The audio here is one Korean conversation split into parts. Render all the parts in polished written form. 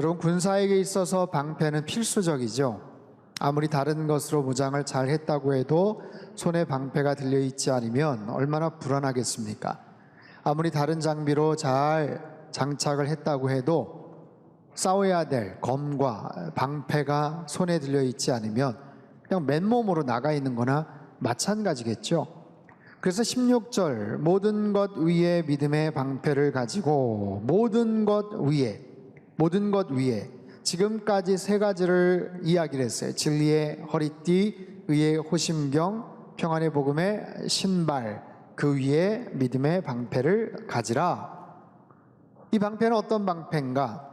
여러분, 군사에게 있어서 방패는 필수적이죠. 아무리 다른 것으로 무장을 잘 했다고 해도 손에 방패가 들려있지 않으면 얼마나 불안하겠습니까? 아무리 다른 장비로 잘 장착을 했다고 해도 싸워야 될 검과 방패가 손에 들려있지 않으면 그냥 맨몸으로 나가 있는 거나 마찬가지겠죠. 그래서 16절, 모든 것 위에 믿음의 방패를 가지고 모든 것 위에 지금까지 세 가지를 이야기를 했어요. 진리의 허리띠, 의의 호심경, 평안의 복음의 신발, 그 위에 믿음의 방패를 가지라. 이 방패는 어떤 방패인가?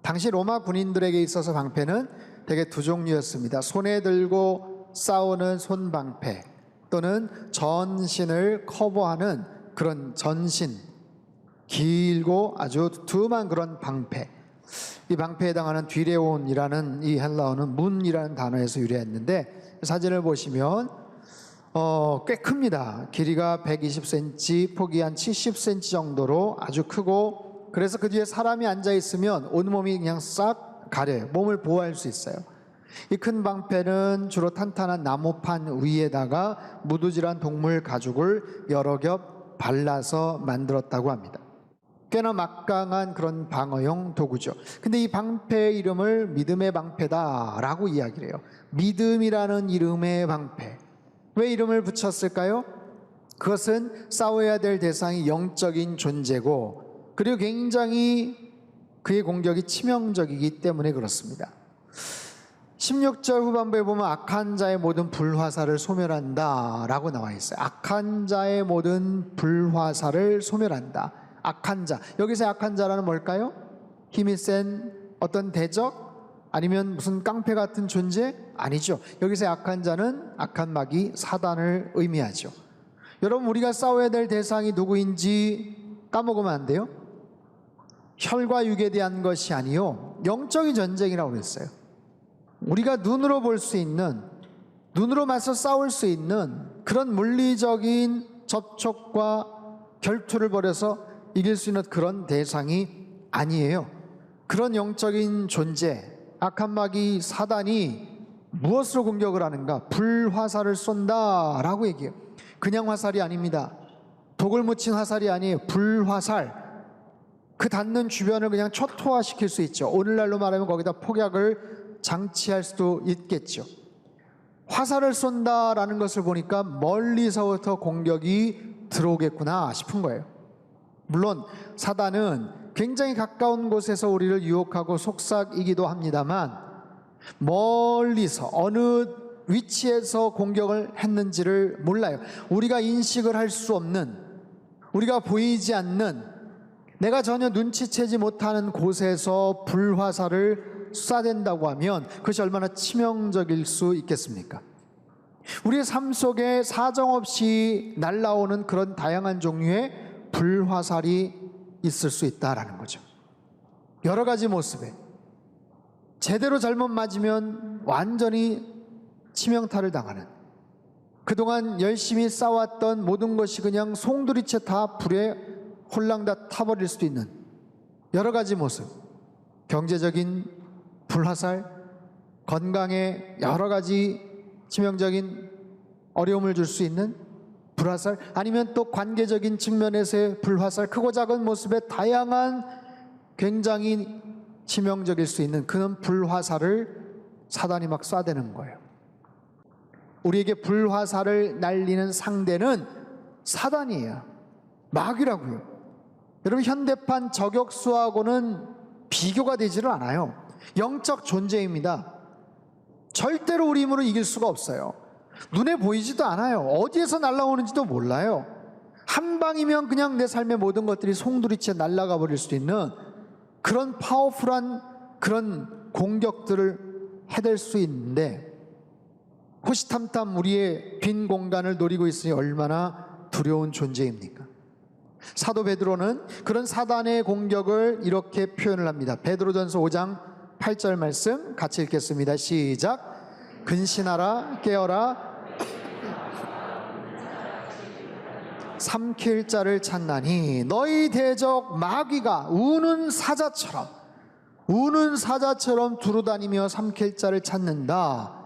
당시 로마 군인들에게 있어서 방패는 되게 두 종류였습니다. 손에 들고 싸우는 손방패, 또는 전신을 커버하는 그런 전신, 길고 아주 두툼한 그런 방패. 이 방패에 해당하는 뒤레온이라는 이 헬라어는 문이라는 단어에서 유래했는데, 사진을 보시면 꽤 큽니다. 길이가 120cm, 폭이 한 70cm 정도로 아주 크고, 그래서 그 뒤에 사람이 앉아 있으면 온몸이 그냥 싹 가려요. 몸을 보호할 수 있어요. 이 큰 방패는 주로 탄탄한 나무판 위에다가 무두질한 동물 가죽을 여러 겹 발라서 만들었다고 합니다. 꽤나 막강한 그런 방어용 도구죠. 근데 이 방패의 이름을 믿음의 방패다라고 이야기를 해요. 믿음이라는 이름의 방패. 왜 이름을 붙였을까요? 그것은 싸워야 될 대상이 영적인 존재고, 그리고 굉장히 그의 공격이 치명적이기 때문에 그렇습니다. 16절 후반부에 보면 악한 자의 모든 불화살을 소멸한다 라고 나와 있어요. 악한 자의 모든 불화살을 소멸한다. 악한 자, 여기서 악한 자라는 뭘까요? 힘이 센 어떤 대적? 아니면 무슨 깡패 같은 존재? 아니죠. 여기서 악한 자는 악한 마귀 사단을 의미하죠. 여러분, 우리가 싸워야 될 대상이 누구인지 까먹으면 안 돼요. 혈과 육에 대한 것이 아니요, 영적인 전쟁이라고 그랬어요. 우리가 눈으로 볼 수 있는, 눈으로 맞서 싸울 수 있는 그런 물리적인 접촉과 결투를 벌여서 이길 수 있는 그런 대상이 아니에요. 그런 영적인 존재, 악한 마귀 사단이 무엇으로 공격을 하는가? 불화살을 쏜다라고 얘기해요. 그냥 화살이 아닙니다. 독을 묻힌 화살이 아니에요. 불화살. 그 닿는 주변을 그냥 초토화시킬 수 있죠. 오늘날로 말하면 거기다 폭약을 장치할 수도 있겠죠. 화살을 쏜다라는 것을 보니까 멀리서부터 공격이 들어오겠구나 싶은 거예요. 물론 사단은 굉장히 가까운 곳에서 우리를 유혹하고 속삭이기도 합니다만, 멀리서 어느 위치에서 공격을 했는지를 몰라요. 우리가 인식을 할 수 없는, 우리가 보이지 않는, 내가 전혀 눈치채지 못하는 곳에서 불화살을 쏴댄다고 하면 그것이 얼마나 치명적일 수 있겠습니까? 우리의 삶 속에 사정없이 날아오는 그런 다양한 종류의 불화살이 있을 수 있다라는 거죠. 여러 가지 모습에 제대로 잘못 맞으면 완전히 치명타를 당하는, 그동안 열심히 쌓아왔던 모든 것이 그냥 송두리째 다 불에 홀랑 다 타버릴 수도 있는 여러 가지 모습, 경제적인 불화살, 건강에 여러 가지 치명적인 어려움을 줄 수 있는 불화살, 아니면 또 관계적인 측면에서의 불화살, 크고 작은 모습의 다양한 굉장히 치명적일 수 있는 그런 불화살을 사단이 막 쏴대는 거예요. 우리에게 불화살을 날리는 상대는 사단이에요. 마귀라고요. 여러분, 현대판 저격수하고는 비교가 되지를 않아요. 영적 존재입니다. 절대로 우리 힘으로 이길 수가 없어요. 눈에 보이지도 않아요. 어디에서 날아오는지도 몰라요. 한 방이면 그냥 내 삶의 모든 것들이 송두리째 날아가 버릴 수 있는 그런 파워풀한 그런 공격들을 해댈 수 있는데, 호시탐탐 우리의 빈 공간을 노리고 있으니 얼마나 두려운 존재입니까? 사도 베드로는 그런 사단의 공격을 이렇게 표현을 합니다. 베드로전서 5장 8절 말씀 같이 읽겠습니다. 시작. 근신하라, 깨어라, 삼킬 자를 찾나니 너희 대적 마귀가 우는 사자처럼 우는 사자처럼 두루다니며 삼킬 자를 찾는다.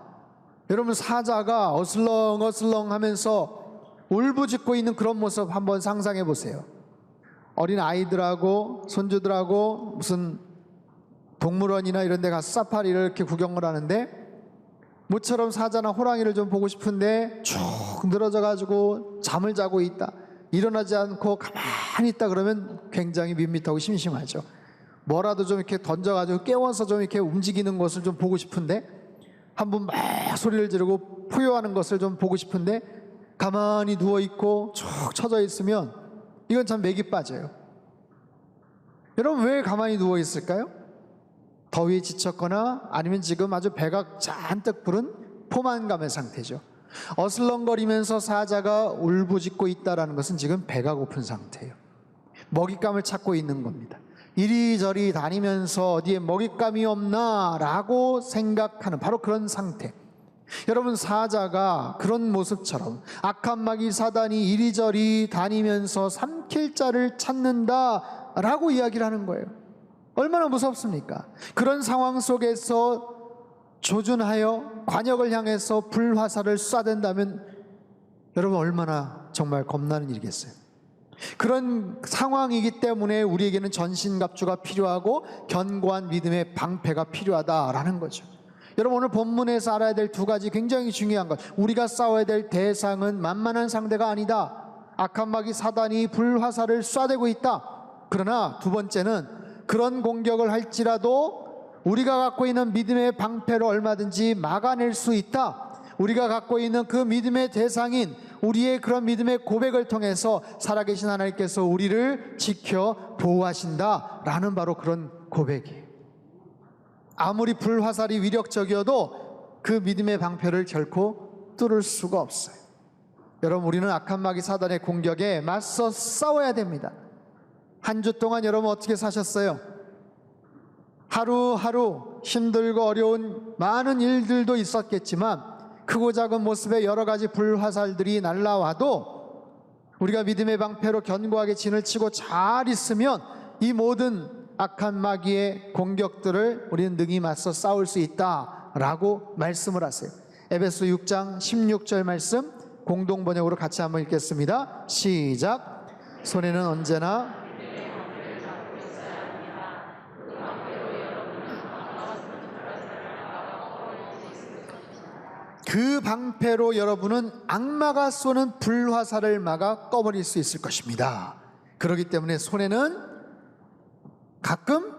여러분, 사자가 어슬렁어슬렁 하면서 울부짖고 있는 그런 모습 한번 상상해 보세요. 어린 아이들하고 손주들하고 무슨 동물원이나 이런 데 가서 사파리를 이렇게 구경을 하는데, 모처럼 사자나 호랑이를 좀 보고 싶은데 쭉 늘어져 가지고 잠을 자고 있다, 일어나지 않고 가만히 있다 그러면 굉장히 밋밋하고 심심하죠. 뭐라도 좀 이렇게 던져가지고 깨워서 좀 이렇게 움직이는 것을 좀 보고 싶은데, 한번 막 소리를 지르고 포효하는 것을 좀 보고 싶은데 가만히 누워있고 쭉 처져 있으면 이건 참 맥이 빠져요. 여러분, 왜 가만히 누워있을까요? 더위에 지쳤거나 아니면 지금 아주 배가 잔뜩 부른 포만감의 상태죠. 어슬렁거리면서 사자가 울부짖고 있다는 것은 지금 배가 고픈 상태예요. 먹잇감을 찾고 있는 겁니다. 이리저리 다니면서 어디에 먹잇감이 없나 라고 생각하는 바로 그런 상태. 여러분, 사자가 그런 모습처럼 악한 마귀 사단이 이리저리 다니면서 삼킬 자를 찾는다 라고 이야기를 하는 거예요. 얼마나 무섭습니까? 그런 상황 속에서 조준하여 관역을 향해서 불화살을 쏴댄다면 여러분, 얼마나 정말 겁나는 일이겠어요. 그런 상황이기 때문에 우리에게는 전신갑주가 필요하고 견고한 믿음의 방패가 필요하다라는 거죠. 여러분, 오늘 본문에서 알아야 될 두 가지 굉장히 중요한 것. 우리가 싸워야 될 대상은 만만한 상대가 아니다. 악한 마귀 사단이 불화살을 쏴대고 있다. 그러나 두 번째는 그런 공격을 할지라도 우리가 갖고 있는 믿음의 방패로 얼마든지 막아낼 수 있다. 우리가 갖고 있는 그 믿음의 대상인 우리의 그런 믿음의 고백을 통해서 살아계신 하나님께서 우리를 지켜 보호하신다라는 바로 그런 고백이에요. 아무리 불화살이 위력적이어도 그 믿음의 방패를 결코 뚫을 수가 없어요. 여러분, 우리는 악한 마귀 사단의 공격에 맞서 싸워야 됩니다. 한 주 동안 여러분 어떻게 사셨어요? 하루하루 힘들고 어려운 많은 일들도 있었겠지만 크고 작은 모습의 여러 가지 불화살들이 날라와도 우리가 믿음의 방패로 견고하게 진을 치고 잘 있으면 이 모든 악한 마귀의 공격들을 우리는 능히 맞서 싸울 수 있다라고 말씀을 하세요. 에베소 6장 16절 말씀 공동번역으로 같이 한번 읽겠습니다. 시작. 손에는 언제나 그 방패로 여러분은 악마가 쏘는 불화살을 막아 꺼버릴 수 있을 것입니다. 그렇기 때문에 손에는 가끔,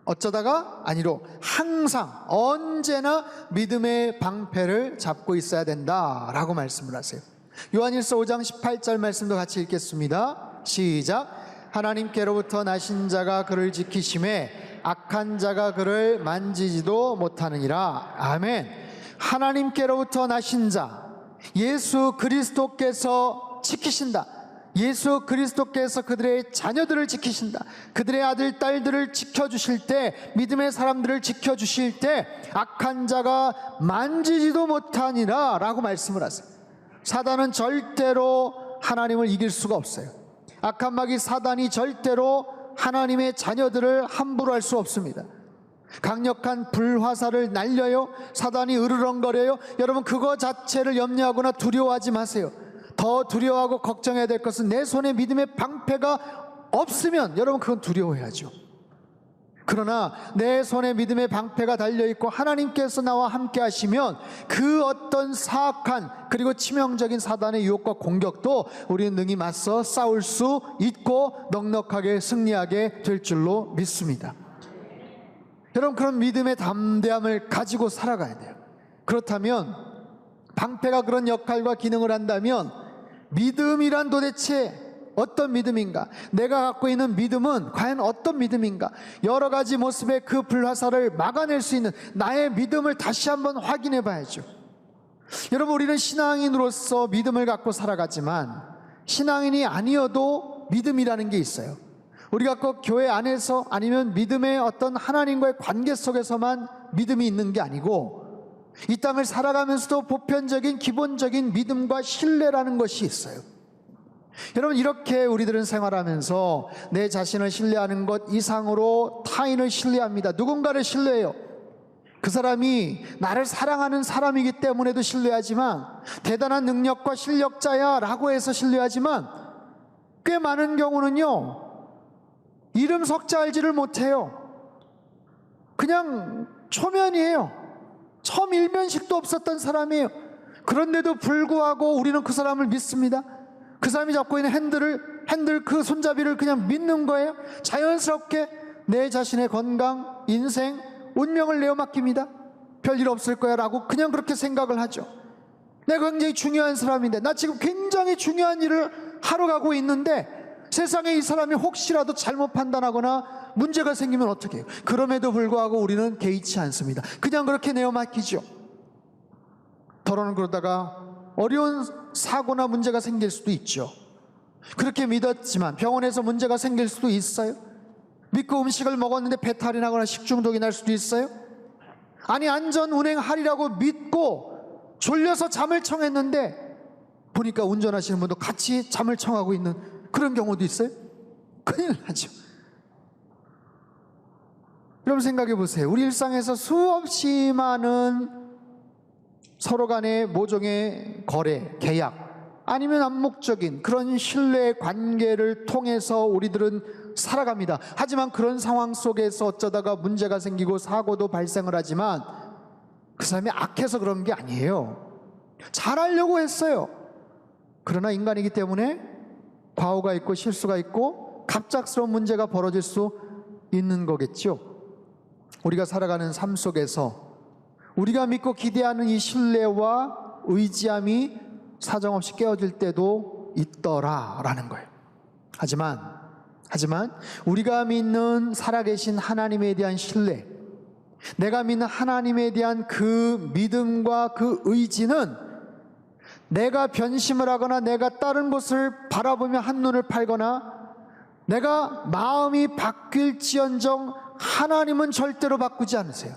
어쩌다가 아니로 항상 언제나 믿음의 방패를 잡고 있어야 된다라고 말씀을 하세요. 요한일서 5장 18절 말씀도 같이 읽겠습니다. 시작. 하나님께로부터 나신 자가 그를 지키심에 악한 자가 그를 만지지도 못하느니라. 아멘. 하나님께로부터 나신 자, 예수 그리스도께서 지키신다. 예수 그리스도께서 그들의 자녀들을 지키신다. 그들의 아들, 딸들을 지켜주실 때, 믿음의 사람들을 지켜주실 때 악한 자가 만지지도 못하니라 라고 말씀을 하세요. 사단은 절대로 하나님을 이길 수가 없어요. 악한 마귀 사단이 절대로 하나님의 자녀들을 함부로 할 수 없습니다. 강력한 불화살을 날려요. 사단이 으르렁거려요. 여러분, 그거 자체를 염려하거나 두려워하지 마세요. 더 두려워하고 걱정해야 될 것은 내 손에 믿음의 방패가 없으면 여러분 그건 두려워해야죠. 그러나 내 손에 믿음의 방패가 달려있고 하나님께서 나와 함께 하시면 그 어떤 사악한 그리고 치명적인 사단의 유혹과 공격도 우리는 능히 맞서 싸울 수 있고 넉넉하게 승리하게 될 줄로 믿습니다. 여러분, 그런 믿음의 담대함을 가지고 살아가야 돼요. 그렇다면 방패가 그런 역할과 기능을 한다면 믿음이란 도대체 어떤 믿음인가? 내가 갖고 있는 믿음은 과연 어떤 믿음인가? 여러 가지 모습의 그 불화살을 막아낼 수 있는 나의 믿음을 다시 한번 확인해 봐야죠. 여러분, 우리는 신앙인으로서 믿음을 갖고 살아가지만 신앙인이 아니어도 믿음이라는 게 있어요. 우리가 꼭 교회 안에서 아니면 믿음의 어떤 하나님과의 관계 속에서만 믿음이 있는 게 아니고 이 땅을 살아가면서도 보편적인 기본적인 믿음과 신뢰라는 것이 있어요. 여러분, 이렇게 우리들은 생활하면서 내 자신을 신뢰하는 것 이상으로 타인을 신뢰합니다. 누군가를 신뢰해요. 그 사람이 나를 사랑하는 사람이기 때문에도 신뢰하지만, 대단한 능력과 실력자야 라고 해서 신뢰하지만, 꽤 많은 경우는요, 이름 석자 알지를 못해요. 그냥 초면이에요. 처음 일면식도 없었던 사람이에요. 그런데도 불구하고 우리는 그 사람을 믿습니다. 그 사람이 잡고 있는 핸들 그 손잡이를 그냥 믿는 거예요. 자연스럽게 내 자신의 건강, 인생, 운명을 내어 맡깁니다. 별일 없을 거야 라고 그냥 그렇게 생각을 하죠. 내가 굉장히 중요한 사람인데, 나 지금 굉장히 중요한 일을 하러 가고 있는데 세상에 이 사람이 혹시라도 잘못 판단하거나 문제가 생기면 어떻게 해요? 그럼에도 불구하고 우리는 개의치 않습니다. 그냥 그렇게 내어 맡기죠. 더러는 그러다가 어려운 사고나 문제가 생길 수도 있죠. 그렇게 믿었지만 병원에서 문제가 생길 수도 있어요. 믿고 음식을 먹었는데 배탈이 나거나 식중독이 날 수도 있어요. 아니, 안전 운행하리라고 믿고 졸려서 잠을 청했는데 보니까 운전하시는 분도 같이 잠을 청하고 있는 그런 경우도 있어요. 큰일 나죠. 여러분, 생각해 보세요. 우리 일상에서 수없이 많은 서로 간의 모종의 거래, 계약, 아니면 암묵적인 그런 신뢰 관계를 통해서 우리들은 살아갑니다. 하지만 그런 상황 속에서 어쩌다가 문제가 생기고 사고도 발생을 하지만 그 사람이 악해서 그런 게 아니에요. 잘하려고 했어요. 그러나 인간이기 때문에 과오가 있고 실수가 있고 갑작스러운 문제가 벌어질 수 있는 거겠죠. 우리가 살아가는 삶 속에서 우리가 믿고 기대하는 이 신뢰와 의지함이 사정없이 깨어질 때도 있더라라는 거예요. 하지만 우리가 믿는 살아계신 하나님에 대한 신뢰, 내가 믿는 하나님에 대한 그 믿음과 그 의지는 내가 변심을 하거나 내가 다른 것을 바라보며 한눈을 팔거나 내가 마음이 바뀔지언정 하나님은 절대로 바꾸지 않으세요.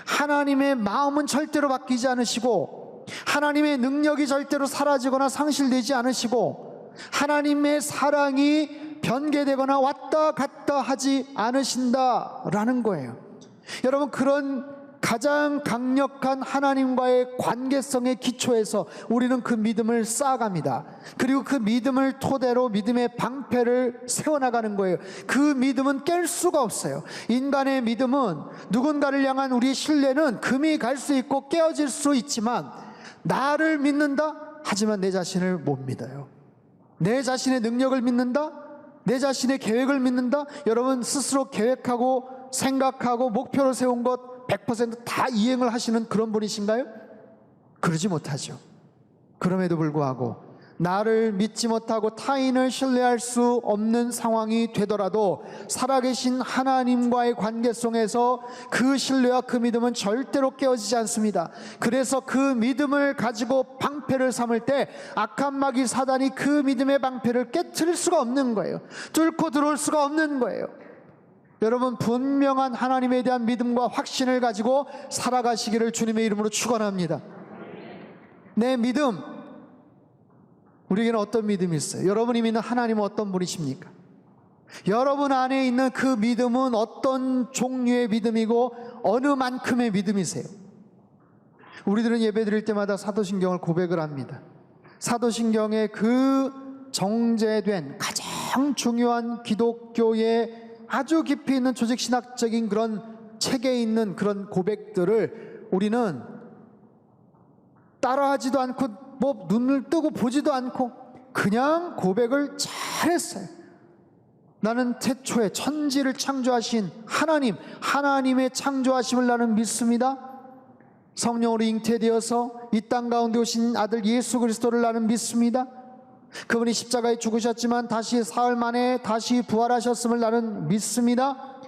하나님의 마음은 절대로 바뀌지 않으시고 하나님의 능력이 절대로 사라지거나 상실되지 않으시고 하나님의 사랑이 변개되거나 왔다 갔다 하지 않으신다라는 거예요. 여러분, 그런 가장 강력한 하나님과의 관계성의 기초에서 우리는 그 믿음을 쌓아갑니다. 그리고 그 믿음을 토대로 믿음의 방패를 세워나가는 거예요. 그 믿음은 깰 수가 없어요. 인간의 믿음은, 누군가를 향한 우리의 신뢰는 금이 갈 수 있고 깨어질 수 있지만 나를 믿는다? 하지만 내 자신을 못 믿어요. 내 자신의 능력을 믿는다? 내 자신의 계획을 믿는다? 여러분, 스스로 계획하고 생각하고 목표를 세운 것 100% 이행을 하시는 그런 분이신가요? 그러지 못하죠. 그럼에도 불구하고 나를 믿지 못하고 타인을 신뢰할 수 없는 상황이 되더라도 살아계신 하나님과의 관계성에서 그 신뢰와 그 믿음은 절대로 깨어지지 않습니다. 그래서 그 믿음을 가지고 방패를 삼을 때 악한 마귀 사단이 그 믿음의 방패를 깨트릴 수가 없는 거예요. 뚫고 들어올 수가 없는 거예요. 여러분, 분명한 하나님에 대한 믿음과 확신을 가지고 살아가시기를 주님의 이름으로 축원합니다. 내 믿음, 우리에게는 어떤 믿음이 있어요? 여러분이 믿는 하나님은 어떤 분이십니까? 여러분 안에 있는 그 믿음은 어떤 종류의 믿음이고 어느 만큼의 믿음이세요? 우리들은 예배 드릴 때마다 사도신경을 고백을 합니다. 사도신경의 그 정제된 가장 중요한 기독교의 아주 깊이 있는 조직신학적인 그런 책에 있는 그런 고백들을 우리는 따라하지도 않고 뭐 눈을 뜨고 보지도 않고 그냥 고백을 잘했어요. 나는 태초에 천지를 창조하신 하나님, 하나님의 창조하심을 나는 믿습니다. 성령으로 잉태되어서 이 땅 가운데 오신 아들 예수 그리스도를 나는 믿습니다. 그분이 십자가에 죽으셨지만 다시 사흘 만에 다시 부활하셨음을 나는 믿습니다.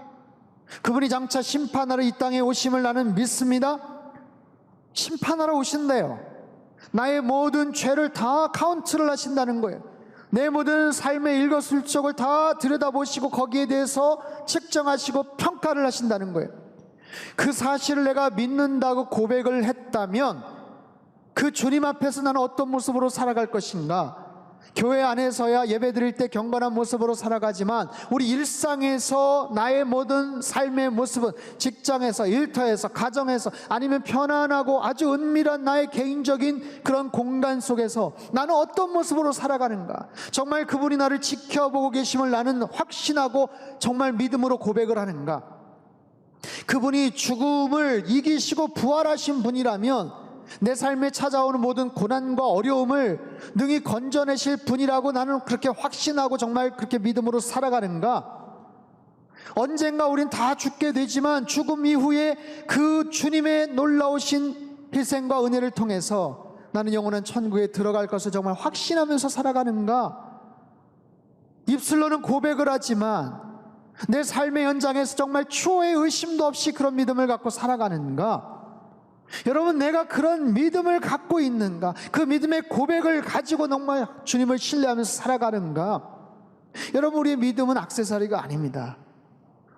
그분이 장차 심판하러 이 땅에 오심을 나는 믿습니다. 심판하러 오신대요. 나의 모든 죄를 다 카운트를 하신다는 거예요. 내 모든 삶의 일거수일투족을 다 들여다보시고 거기에 대해서 측정하시고 평가를 하신다는 거예요. 그 사실을 내가 믿는다고 고백을 했다면 그 주님 앞에서 나는 어떤 모습으로 살아갈 것인가? 교회 안에서야 예배드릴 때 경건한 모습으로 살아가지만 우리 일상에서 나의 모든 삶의 모습은 직장에서, 일터에서, 가정에서, 아니면 편안하고 아주 은밀한 나의 개인적인 그런 공간 속에서 나는 어떤 모습으로 살아가는가, 정말 그분이 나를 지켜보고 계심을 나는 확신하고 정말 믿음으로 고백을 하는가. 그분이 죽음을 이기시고 부활하신 분이라면 내 삶에 찾아오는 모든 고난과 어려움을 능히 건져내실 분이라고 나는 그렇게 확신하고 정말 그렇게 믿음으로 살아가는가. 언젠가 우린 다 죽게 되지만 죽음 이후에 그 주님의 놀라우신 희생과 은혜를 통해서 나는 영원한 천국에 들어갈 것을 정말 확신하면서 살아가는가. 입술로는 고백을 하지만 내 삶의 현장에서 정말 추호의 의심도 없이 그런 믿음을 갖고 살아가는가. 여러분, 내가 그런 믿음을 갖고 있는가? 그 믿음의 고백을 가지고 정말 주님을 신뢰하면서 살아가는가? 여러분, 우리의 믿음은 액세서리가 아닙니다.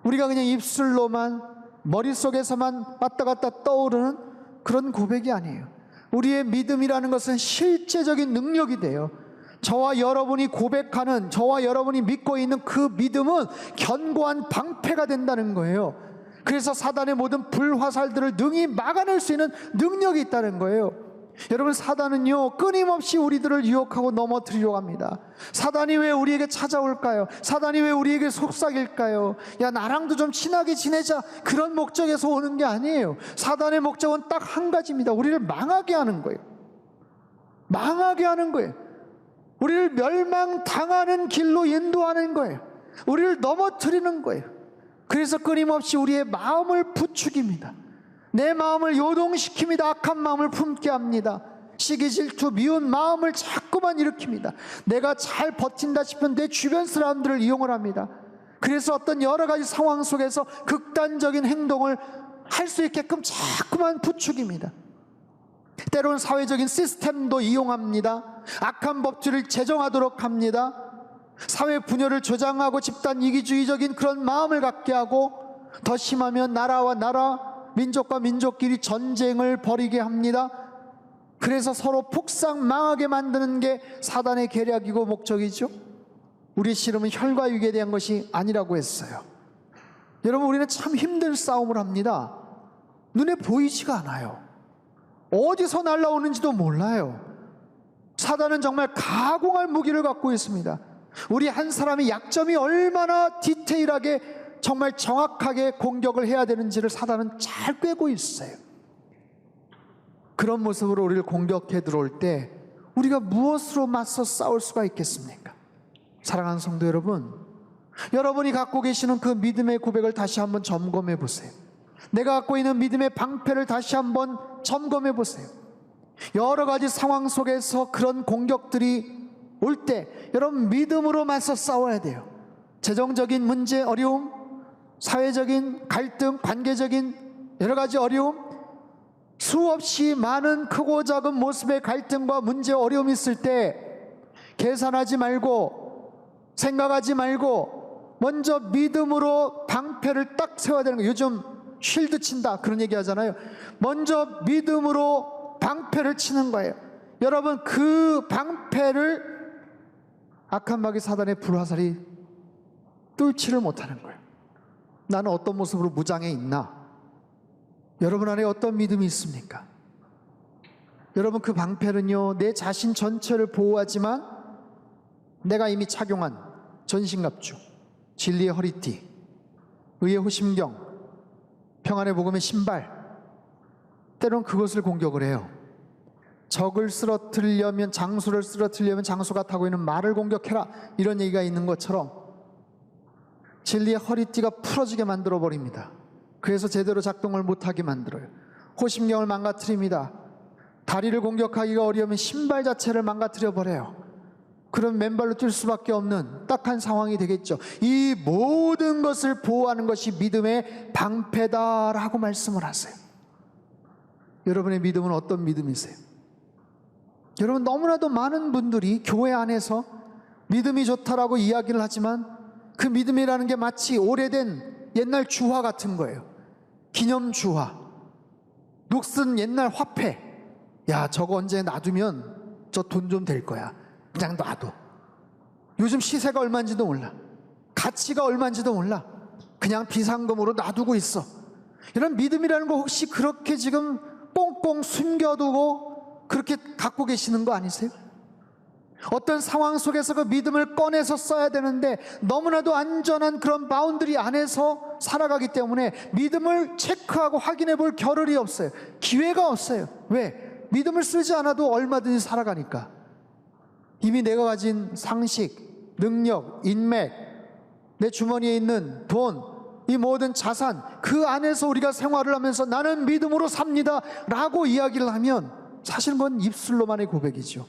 우리가 그냥 입술로만, 머릿속에서만 왔다 갔다 떠오르는 그런 고백이 아니에요. 우리의 믿음이라는 것은 실제적인 능력이 돼요. 저와 여러분이 고백하는, 저와 여러분이 믿고 있는 그 믿음은 견고한 방패가 된다는 거예요. 그래서 사단의 모든 불화살들을 능히 막아낼 수 있는 능력이 있다는 거예요. 여러분, 사단은요 끊임없이 우리들을 유혹하고 넘어뜨리려고 합니다. 사단이 왜 우리에게 찾아올까요? 사단이 왜 우리에게 속삭일까요? 야, 나랑도 좀 친하게 지내자, 그런 목적에서 오는 게 아니에요. 사단의 목적은 딱 한 가지입니다. 우리를 망하게 하는 거예요. 망하게 하는 거예요. 우리를 멸망당하는 길로 인도하는 거예요. 우리를 넘어뜨리는 거예요. 그래서 끊임없이 우리의 마음을 부추깁니다. 내 마음을 요동시킵니다. 악한 마음을 품게 합니다. 시기, 질투, 미운 마음을 자꾸만 일으킵니다. 내가 잘 버틴다 싶은 내 주변 사람들을 이용을 합니다. 그래서 어떤 여러 가지 상황 속에서 극단적인 행동을 할 수 있게끔 자꾸만 부추깁니다. 때로는 사회적인 시스템도 이용합니다. 악한 법칙을 제정하도록 합니다. 사회 분열을 조장하고 집단 이기주의적인 그런 마음을 갖게 하고, 더 심하면 나라와 나라, 민족과 민족끼리 전쟁을 벌이게 합니다. 그래서 서로 폭삭 망하게 만드는 게 사단의 계략이고 목적이죠. 우리의 씨름은 혈과 육에 대한 것이 아니라고 했어요. 여러분, 우리는 참 힘든 싸움을 합니다. 눈에 보이지가 않아요. 어디서 날라오는지도 몰라요. 사단은 정말 가공할 무기를 갖고 있습니다. 우리 한 사람의 약점이 얼마나 디테일하게 정말 정확하게 공격을 해야 되는지를 사단은 잘 꿰고 있어요. 그런 모습으로 우리를 공격해 들어올 때 우리가 무엇으로 맞서 싸울 수가 있겠습니까? 사랑하는 성도 여러분, 여러분이 갖고 계시는 그 믿음의 고백을 다시 한번 점검해 보세요. 내가 갖고 있는 믿음의 방패를 다시 한번 점검해 보세요. 여러 가지 상황 속에서 그런 공격들이 올 때 여러분, 믿음으로 맞서 싸워야 돼요. 재정적인 문제, 어려움, 사회적인 갈등, 관계적인 여러 가지 어려움, 수없이 많은 크고 작은 모습의 갈등과 문제, 어려움이 있을 때 계산하지 말고, 생각하지 말고 먼저 믿음으로 방패를 딱 세워야 되는 거예요. 요즘 쉴드 친다 그런 얘기 하잖아요. 먼저 믿음으로 방패를 치는 거예요. 여러분, 그 방패를 악한 마귀 사단의 불화살이 뚫지를 못하는 거예요. 나는 어떤 모습으로 무장해 있나? 여러분 안에 어떤 믿음이 있습니까? 여러분, 그 방패는요 내 자신 전체를 보호하지만 내가 이미 착용한 전신갑주, 진리의 허리띠, 의의 호심경, 평안의 복음의 신발, 때론 그것을 공격을 해요. 적을 쓰러뜨리려면, 장수를 쓰러뜨리려면 장수가 타고 있는 말을 공격해라, 이런 얘기가 있는 것처럼 진리의 허리띠가 풀어지게 만들어 버립니다. 그래서 제대로 작동을 못하게 만들어요. 호심경을 망가뜨립니다. 다리를 공격하기가 어려우면 신발 자체를 망가뜨려 버려요. 그럼 맨발로 뛸 수밖에 없는 딱한 상황이 되겠죠. 이 모든 것을 보호하는 것이 믿음의 방패다라고 말씀을 하세요. 여러분의 믿음은 어떤 믿음이세요? 여러분, 너무나도 많은 분들이 교회 안에서 믿음이 좋다라고 이야기를 하지만 그 믿음이라는 게 마치 오래된 옛날 주화 같은 거예요. 기념 주화, 녹슨 옛날 화폐. 야, 저거 언제 놔두면 저 돈 좀 될 거야. 그냥 놔둬. 요즘 시세가 얼마인지도 몰라. 가치가 얼마인지도 몰라. 그냥 비상금으로 놔두고 있어. 이런 믿음이라는 거 혹시 그렇게 지금 꽁꽁 숨겨두고 그렇게 갖고 계시는 거 아니세요? 어떤 상황 속에서 그 믿음을 꺼내서 써야 되는데 너무나도 안전한 그런 바운더리 안에서 살아가기 때문에 믿음을 체크하고 확인해 볼 겨를이 없어요. 기회가 없어요. 왜? 믿음을 쓰지 않아도 얼마든지 살아가니까. 이미 내가 가진 상식, 능력, 인맥, 내 주머니에 있는 돈, 이 모든 자산, 그 안에서 우리가 생활을 하면서 나는 믿음으로 삽니다 라고 이야기를 하면 사실 그건 입술로만의 고백이죠.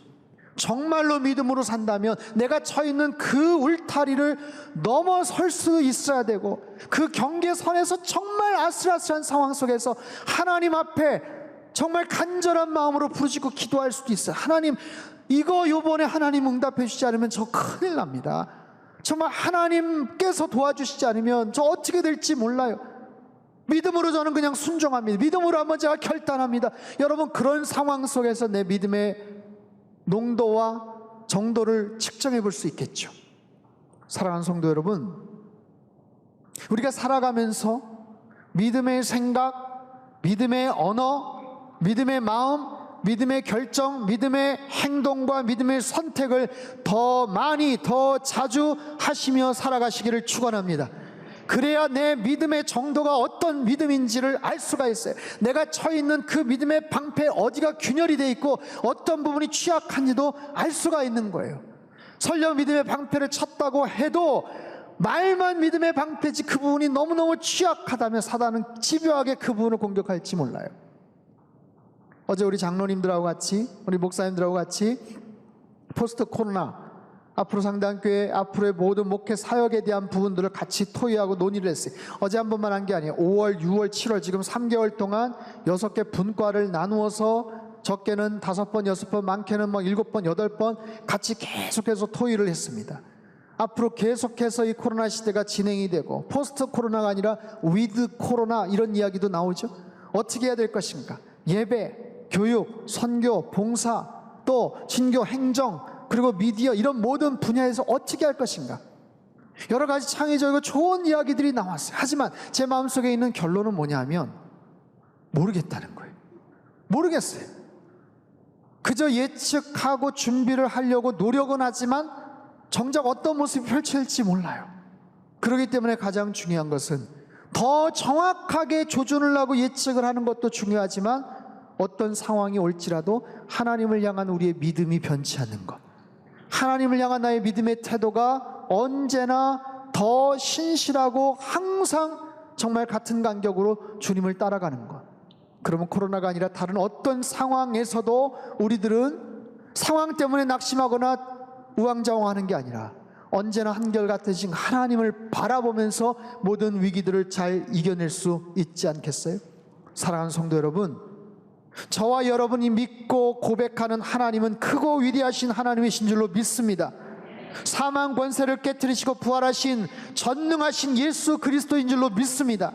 정말로 믿음으로 산다면 내가 처해 있는 그 울타리를 넘어설 수 있어야 되고, 그 경계선에서 정말 아슬아슬한 상황 속에서 하나님 앞에 정말 간절한 마음으로 부르짖고 기도할 수도 있어요. 하나님, 이거 요번에 하나님 응답해 주시지 않으면 저 큰일 납니다. 정말 하나님께서 도와주시지 않으면 저 어떻게 될지 몰라요. 믿음으로 저는 그냥 순종합니다. 믿음으로 한번 제가 결단합니다. 여러분, 그런 상황 속에서 내 믿음의 농도와 정도를 측정해 볼 수 있겠죠. 사랑하는 성도 여러분, 우리가 살아가면서 믿음의 생각, 믿음의 언어, 믿음의 마음, 믿음의 결정, 믿음의 행동과 믿음의 선택을 더 많이, 더 자주 하시며 살아가시기를 축원합니다. 그래야 내 믿음의 정도가 어떤 믿음인지를 알 수가 있어요. 내가 처해 있는 그 믿음의 방패 어디가 균열이 돼 있고 어떤 부분이 취약한지도 알 수가 있는 거예요. 설령 믿음의 방패를 쳤다고 해도 말만 믿음의 방패지 그 부분이 너무너무 취약하다면 사단은 집요하게 그 부분을 공격할지 몰라요. 어제 우리 장로님들하고 같이, 우리 목사님들하고 같이 포스트 코로나, 앞으로 상당교회 앞으로의 모든 목회 사역에 대한 부분들을 같이 토의하고 논의를 했어요. 어제 한 번만 한 게 아니에요. 5월, 6월, 7월 지금 3개월 동안 6개 분과를 나누어서 적게는 5번, 6번, 많게는 7번, 8번 같이 계속해서 토의를 했습니다. 앞으로 계속해서 이 코로나 시대가 진행이 되고 포스트 코로나가 아니라 위드 코로나 이런 이야기도 나오죠. 어떻게 해야 될 것인가? 예배, 교육, 선교, 봉사, 또 진교, 행정, 그리고 미디어 이런 모든 분야에서 어떻게 할 것인가? 여러 가지 창의적이고 좋은 이야기들이 나왔어요. 하지만 제 마음속에 있는 결론은 뭐냐면 모르겠다는 거예요. 모르겠어요. 그저 예측하고 준비를 하려고 노력은 하지만 정작 어떤 모습이 펼쳐질지 몰라요. 그렇기 때문에 가장 중요한 것은 더 정확하게 조준을 하고 예측을 하는 것도 중요하지만 어떤 상황이 올지라도 하나님을 향한 우리의 믿음이 변치 않는 것, 하나님을 향한 나의 믿음의 태도가 언제나 더 신실하고 항상 정말 같은 간격으로 주님을 따라가는 것. 그러면 코로나가 아니라 다른 어떤 상황에서도 우리들은 상황 때문에 낙심하거나 우왕좌왕하는 게 아니라 언제나 한결같으신 하나님을 바라보면서 모든 위기들을 잘 이겨낼 수 있지 않겠어요? 사랑하는 성도 여러분, 저와 여러분이 믿고 고백하는 하나님은 크고 위대하신 하나님이신 줄로 믿습니다. 사망 권세를 깨뜨리시고 부활하신 전능하신 예수 그리스도인 줄로 믿습니다.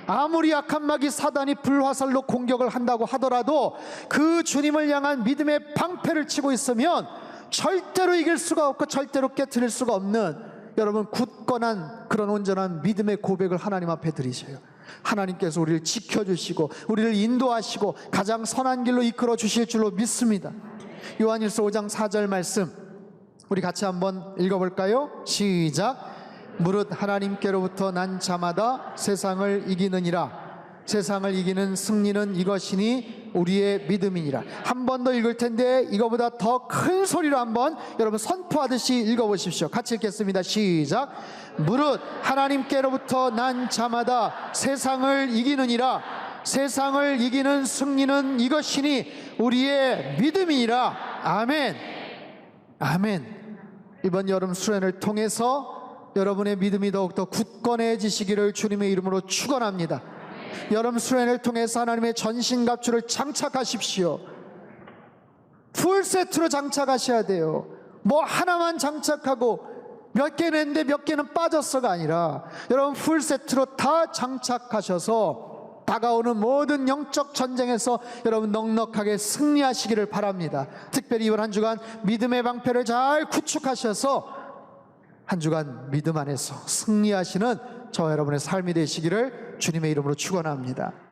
아무리 악한 마귀 사단이 불화살로 공격을 한다고 하더라도 그 주님을 향한 믿음의 방패를 치고 있으면 절대로 이길 수가 없고 절대로 깨트릴 수가 없는, 여러분, 굳건한 그런 온전한 믿음의 고백을 하나님 앞에 드리셔요. 하나님께서 우리를 지켜주시고 우리를 인도하시고 가장 선한 길로 이끌어 주실 줄로 믿습니다. 요한일서 5장 4절 말씀 우리 같이 한번 읽어볼까요? 시작. 무릇 하나님께로부터 난 자마다 세상을 이기느니라. 세상을 이기는 승리는 이것이니 우리의 믿음이니라. 한 번 더 읽을 텐데 이거보다 더 큰 소리로 한번 여러분 선포하듯이 읽어보십시오. 같이 읽겠습니다. 시작. 무릇 하나님께로부터 난 자마다 세상을 이기느니라. 세상을 이기는 승리는 이것이니 우리의 믿음이니라. 아멘. 아멘. 이번 여름 수련을 통해서 여러분의 믿음이 더욱더 굳건해지시기를 주님의 이름으로 축원합니다. 여름 수련을 통해서 하나님의 전신갑주를 장착하십시오. 풀세트로 장착하셔야 돼요. 뭐 하나만 장착하고 몇 개는 했는데 몇 개는 빠졌어가 아니라 여러분 풀세트로 다 장착하셔서 다가오는 모든 영적 전쟁에서 여러분 넉넉하게 승리하시기를 바랍니다. 특별히 이번 한 주간 믿음의 방패를 잘 구축하셔서 한 주간 믿음 안에서 승리하시는 저와 여러분의 삶이 되시기를 주님의 이름으로 축원합니다.